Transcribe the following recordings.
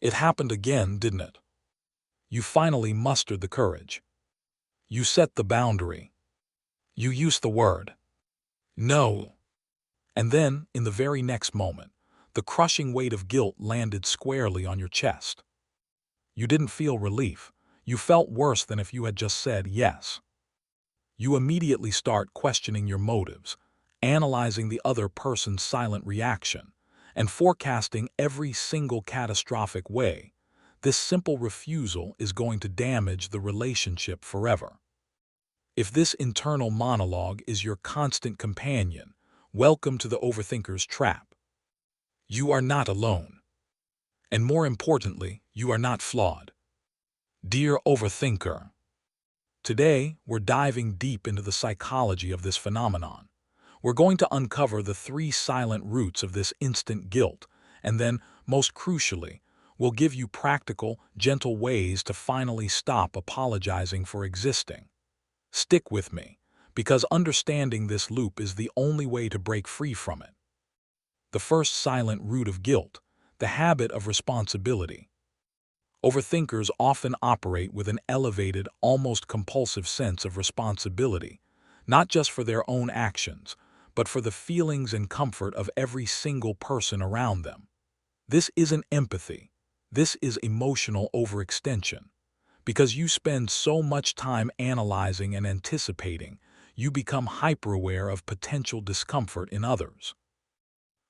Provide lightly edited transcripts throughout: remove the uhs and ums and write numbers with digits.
It happened again, didn't it? You finally mustered the courage. You set the boundary. You used the word no. And then, in the very next moment, the crushing weight of guilt landed squarely on your chest. You didn't feel relief. You felt worse than if you had just said yes. You immediately start questioning your motives, analyzing the other person's silent reaction, and forecasting every single catastrophic way. This simple refusal is going to damage the relationship forever. If this internal monologue is your constant companion, welcome to the overthinker's trap. You are not alone. And more importantly, you are not flawed. Dear overthinker, today we're diving deep into the psychology of this phenomenon. We're going to uncover the 3 silent roots of this instant guilt, and then, most crucially, we'll give you practical, gentle ways to finally stop apologizing for existing. Stick with me, because understanding this loop is the only way to break free from it. The first silent root of guilt, the habit of responsibility. Overthinkers often operate with an elevated, almost compulsive sense of responsibility, not just for their own actions, but for the feelings and comfort of every single person around them. This isn't empathy. This is emotional overextension. Because you spend so much time analyzing and anticipating, you become hyper-aware of potential discomfort in others.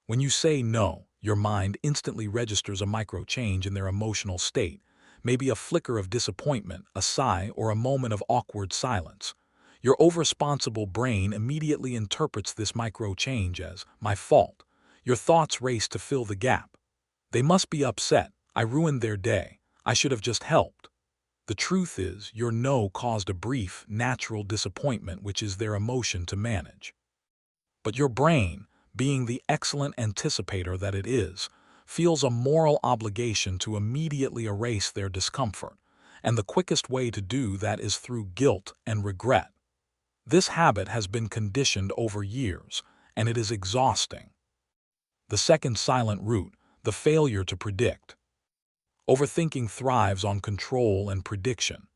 When you say no, your mind instantly registers a micro-change in their emotional state, maybe a flicker of disappointment, a sigh, or a moment of awkward silence. Your overresponsible brain immediately interprets this micro-change as, my fault. Your thoughts race to fill the gap. They must be upset. I ruined their day. I should have just helped. The truth is, your no caused a brief, natural disappointment which is their emotion to manage. But your brain, being the excellent anticipator that it is, feels a moral obligation to immediately erase their discomfort, and the quickest way to do that is through guilt and regret. This habit has been conditioned over years, and it is exhausting. The second silent root, the failure to predict. Overthinking thrives on control and prediction.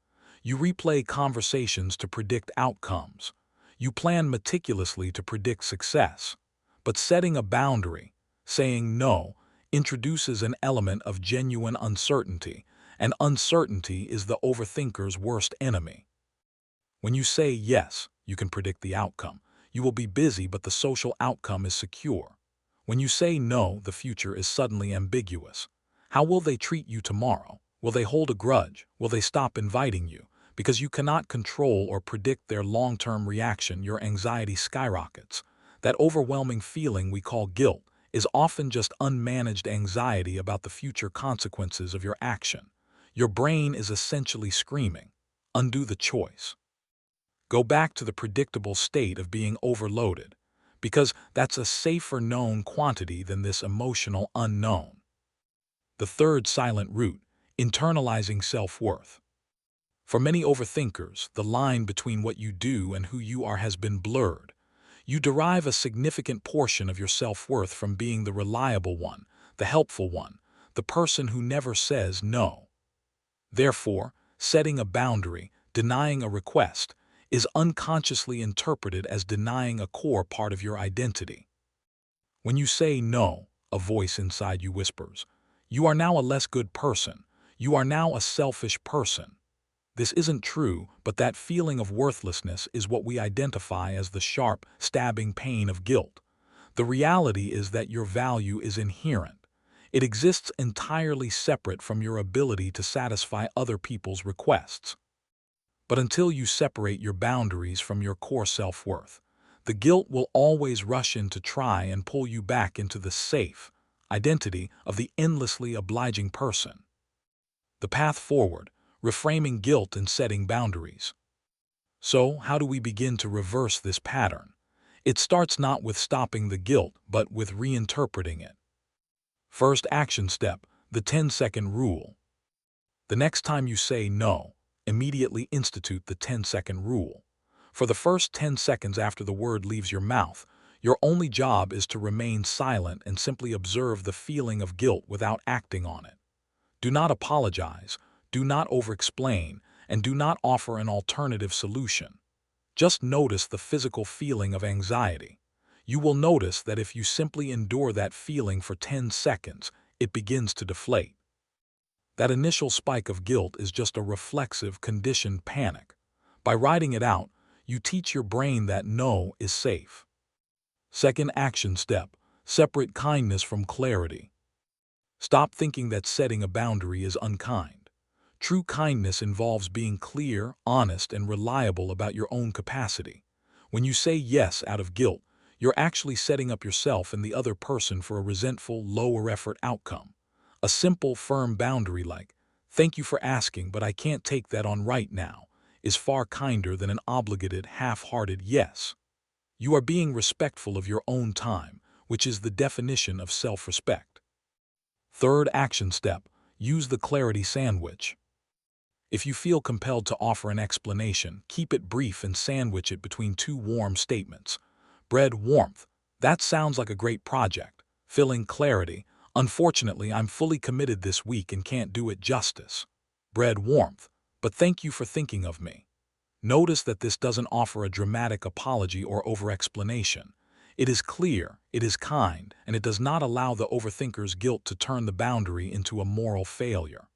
You replay conversations to predict outcomes. You plan meticulously to predict success. But setting a boundary, saying no, introduces an element of genuine uncertainty, and uncertainty is the overthinker's worst enemy. When you say yes, you can predict the outcome. You will be busy, but the social outcome is secure. When you say no, the future is suddenly ambiguous. How will they treat you tomorrow? Will they hold a grudge? Will they stop inviting you? Because you cannot control or predict their long-term reaction, your anxiety skyrockets. That overwhelming feeling we call guilt is often just unmanaged anxiety about the future consequences of your action. Your brain is essentially screaming, undo the choice. Go back to the predictable state of being overloaded, because that's a safer known quantity than this emotional unknown. The third silent root, internalizing self-worth. For many overthinkers, the line between what you do and who you are has been blurred. You derive a significant portion of your self-worth from being the reliable one, the helpful one, the person who never says no. Therefore, setting a boundary, denying a request, is unconsciously interpreted as denying a core part of your identity. When you say no, a voice inside you whispers, you are now a less good person. You are now a selfish person. This isn't true, but that feeling of worthlessness is what we identify as the sharp, stabbing pain of guilt. The reality is that your value is inherent. It exists entirely separate from your ability to satisfy other people's requests. But until you separate your boundaries from your core self-worth, the guilt will always rush in to try and pull you back into the safe identity of the endlessly obliging person. The path forward, reframing guilt and setting boundaries. So, how do we begin to reverse this pattern? It starts not with stopping the guilt, but with reinterpreting it. First action step, the 10-second rule. The next time you say no, immediately institute the 10-second rule. For the first 10 seconds after the word leaves your mouth, your only job is to remain silent and simply observe the feeling of guilt without acting on it. Do not apologize, do not over-explain, and do not offer an alternative solution. Just notice the physical feeling of anxiety. You will notice that if you simply endure that feeling for 10 seconds, it begins to deflate. That initial spike of guilt is just a reflexive, conditioned panic. By riding it out, you teach your brain that no is safe. Second action step: separate kindness from clarity. Stop thinking that setting a boundary is unkind. True kindness involves being clear, honest, and reliable about your own capacity. When you say yes out of guilt, you're actually setting up yourself and the other person for a resentful, lower-effort outcome. A simple, firm boundary like, "Thank you for asking, but I can't take that on right now," is far kinder than an obligated, half-hearted yes. You are being respectful of your own time, which is the definition of self-respect. Third action step: use the clarity sandwich. If you feel compelled to offer an explanation, keep it brief and sandwich it between two warm statements. Bread warmth: "That sounds like a great project." Filling clarity: "Unfortunately, I'm fully committed this week and can't do it justice." Bread warmth: "But thank you for thinking of me." Notice that this doesn't offer a dramatic apology or over-explanation. It is clear, it is kind, and it does not allow the overthinker's guilt to turn the boundary into a moral failure.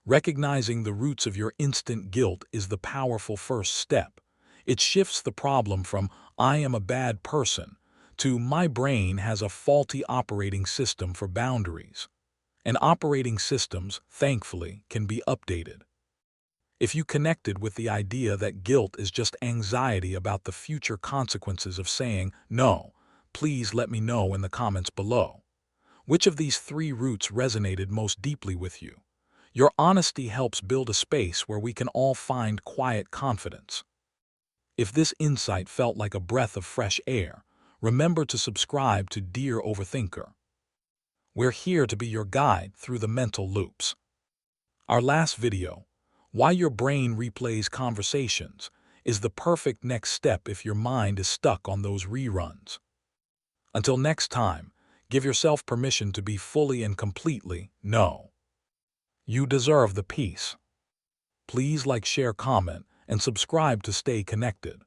Recognizing the roots of your instant guilt is the powerful first step. It shifts the problem from "I am a bad person" to "my brain has a faulty operating system for boundaries." And operating systems, thankfully, can be updated. If you connected with the idea that guilt is just anxiety about the future consequences of saying no, please let me know in the comments below. Which of these three roots resonated most deeply with you? Your honesty helps build a space where we can all find quiet confidence. If this insight felt like a breath of fresh air, remember to subscribe to Dear Overthinker. We're here to be your guide through the mental loops. Our last video, Why Your Brain Replays Conversations, is the perfect next step if your mind is stuck on those reruns. Until next time, give yourself permission to be fully and completely no. You deserve the peace. Please like, share, comment, and subscribe to stay connected.